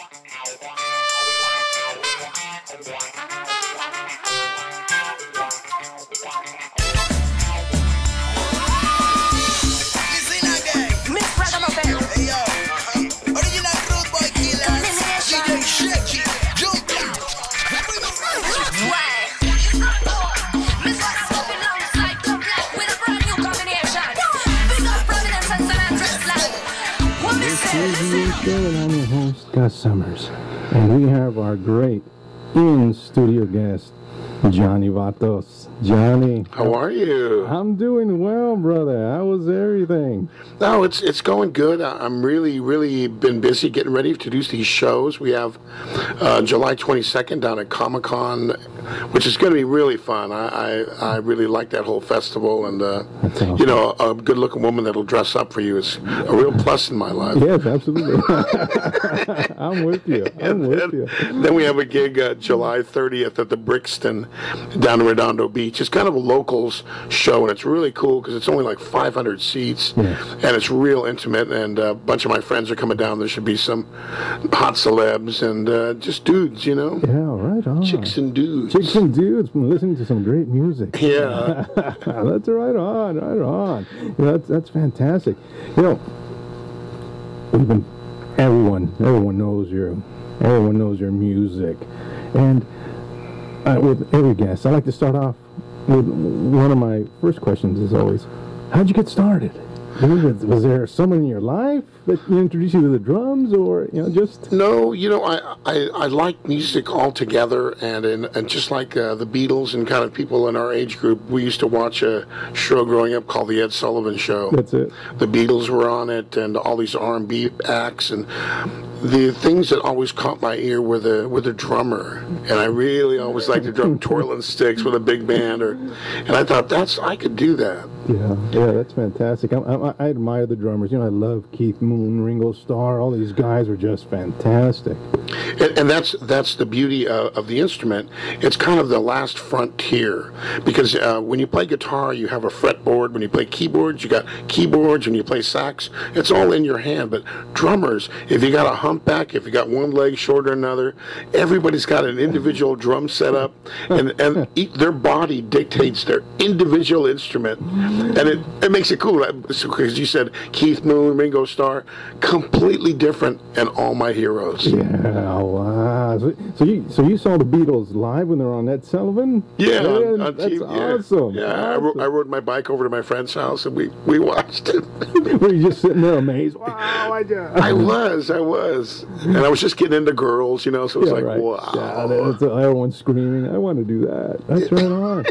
I'm your host, Gus Summers, and we have our great in-studio guest, Johnny Vatos. Johnny, how are you? I'm doing well, brother. How was everything? No, it's going good. I'm really been busy getting ready to do these shows. We have July 22nd down at Comic-Con, which is going to be really fun. I really like that whole festival, and awesome. You know, a good-looking woman that'll dress up for you is a real plus in my life. Yes, absolutely. I'm with you. Then we have a gig July 30th at the Brixton down in Redondo Beach. It's kind of a locals show, and it's really cool because it's only like 500 seats, and it's real intimate, and a bunch of my friends are coming down. There should be some hot celebs and just dudes, you know? Yeah, right on. Chicks and dudes. Chicks and dudes listening to some great music. Yeah. That's right on. You know, that's fantastic. You know, everyone knows your music, and with every guest, I like to start off with one of my first questions is always, how'd you get started? Was there someone in your life that introduced you to the drums, or just? No, I like music altogether, and just like the Beatles and kind of people in our age group, we used to watch a show growing up called the Ed Sullivan Show. That's it. The Beatles were on it, and all these R&B acts, and the things that always caught my ear were the drummer, and I really always liked to drum twirling sticks with a big band, and I thought I could do that. Yeah, that's fantastic. I admire the drummers. I love Keith Moon, Ringo Starr. All these guys are just fantastic. And that's the beauty of the instrument. It's kind of the last frontier, because when you play guitar, you have a fretboard. When you play keyboards, you got keyboards. When you play sax, it's all in your hand. But drummers, if you got a humpback, if you got one leg shorter than another, everybody's got an individual drum setup, and their body dictates their individual instrument, and it makes it cool. Because you said Keith Moon, Ringo Starr, completely different, and all my heroes. Yeah, wow. So you saw the Beatles live when they were on Ed Sullivan? Yeah, on that's TV, awesome. Yeah, awesome. I rode my bike over to my friend's house, and we watched it. Were you just sitting there amazed? Wow, I was, and I was just getting into girls, so it's like, right. wow. Yeah, everyone's screaming, I want to do that. That's right on.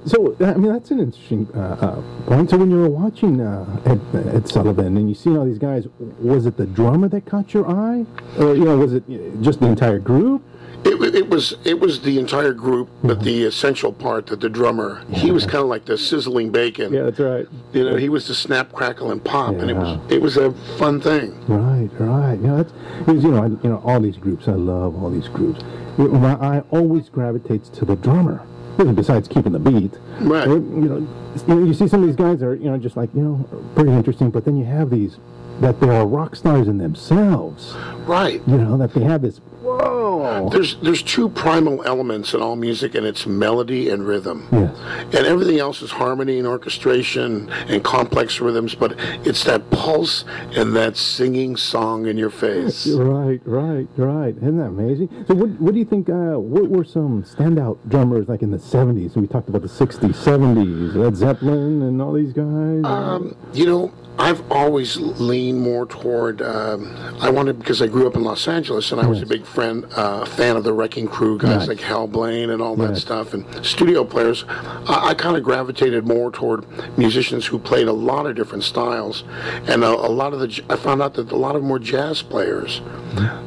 So I mean, that's an interesting point. So when you were watching Ed Sullivan and you see all these guys, was it the drummer that caught your eye, or was it just the entire group? It was the entire group, but the essential part, that the drummer, he was kind of like the sizzling bacon. Yeah, that's right. He was the snap, crackle, and pop, and it was a fun thing. Right. Because all these groups, I love all these groups. My eye always gravitates to the drummer. Besides keeping the beat, right? You see some of these guys are just like pretty interesting, but then you have these that they are rock stars in themselves, right? That they have this. Whoa! There's two primal elements in all music, and it's melody and rhythm. Yes. And everything else is harmony and orchestration and complex rhythms, but it's that pulse and that singing song in your face. Right. Isn't that amazing? So what do you think, what were some standout drummers like in the 70s? We talked about the 60s, 70s, Led Zeppelin and all these guys. I've always leaned more toward, because I grew up in Los Angeles, and I was a big fan of the Wrecking Crew, guys like Hal Blaine and all that stuff, and studio players. I kind of gravitated more toward musicians who played a lot of different styles, and I found out that a lot of them were jazz players.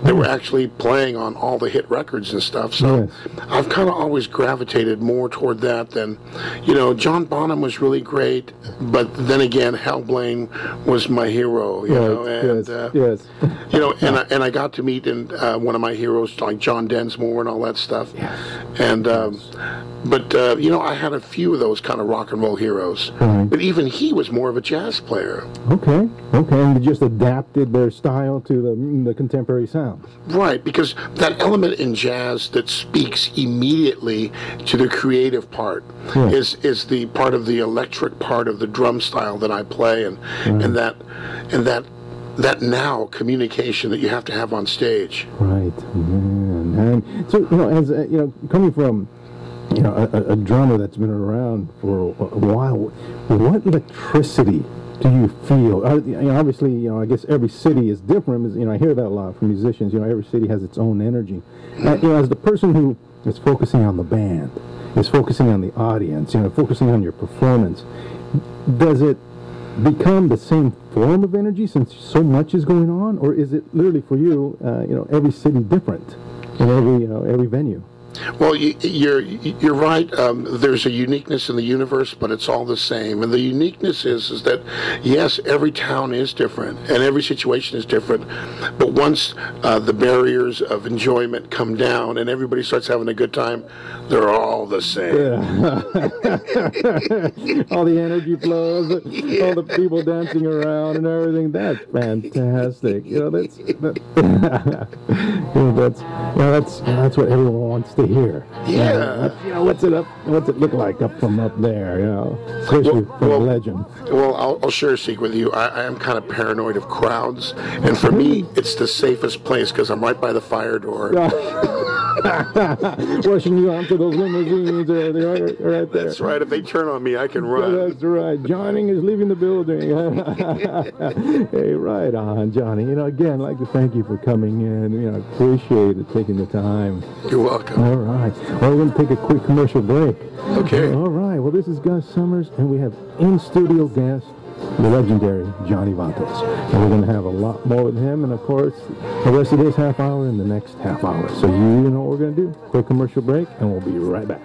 They were actually playing on all the hit records and stuff, so I've kind of always gravitated more toward that than, John Bonham was really great, but then again, Hal Blaine was my hero, and I got to meet one of my heroes like Johnny John Densmore and all that stuff. Yes. And but you know, I had a few of those kind of rock and roll heroes. Right. But even he was more of a jazz player. Okay, and they just adapted their style to the contemporary sound. Right, because that element in jazz that speaks immediately to the creative part is the part of the electric part of the drum style that I play, and that now communication that you have to have on stage. Right, man. And so, you know, as you know, coming from, you know, a drummer that's been around for a while, what electricity do you feel? You know, obviously, you know, I guess every city is different. You know, I hear that a lot from musicians. You know, every city has its own energy. You know, as the person who is focusing on the band, is focusing on the audience, you know, focusing on your performance, does it become the same form of energy since so much is going on, or is it literally for you, you know, every city different in every venue? Well, you're right. There's a uniqueness in the universe, but it's all the same. And the uniqueness is that, yes, every town is different, and every situation is different. But once the barriers of enjoyment come down and everybody starts having a good time, they're all the same. Yeah. All the energy flows, all the people dancing around and everything. That's fantastic. You know, that's that's what everyone wants to hear. Yeah. You know, what's it look like up from up there? You know, especially from a legend. Well, I'll share a secret with you. I am kind of paranoid of crowds, and for me, it's the safest place because I'm right by the fire door. Rushing you onto those limousines right there. That's right. If they turn on me, I can run. That's right. Johnny is leaving the building. Hey, right on, Johnny. You know, again, I'd like to thank you for coming in. You know, appreciate it, taking the time. You're welcome. All right. Well, we're going to take a quick commercial break. Okay. All right. Well, this is Gus Summers, and we have in-studio guest, the legendary Johnny Vatos. And we're going to have a lot more with him, and of course, the rest of this half hour and the next half hour. So you know what we're going to do. Quick commercial break, and we'll be right back.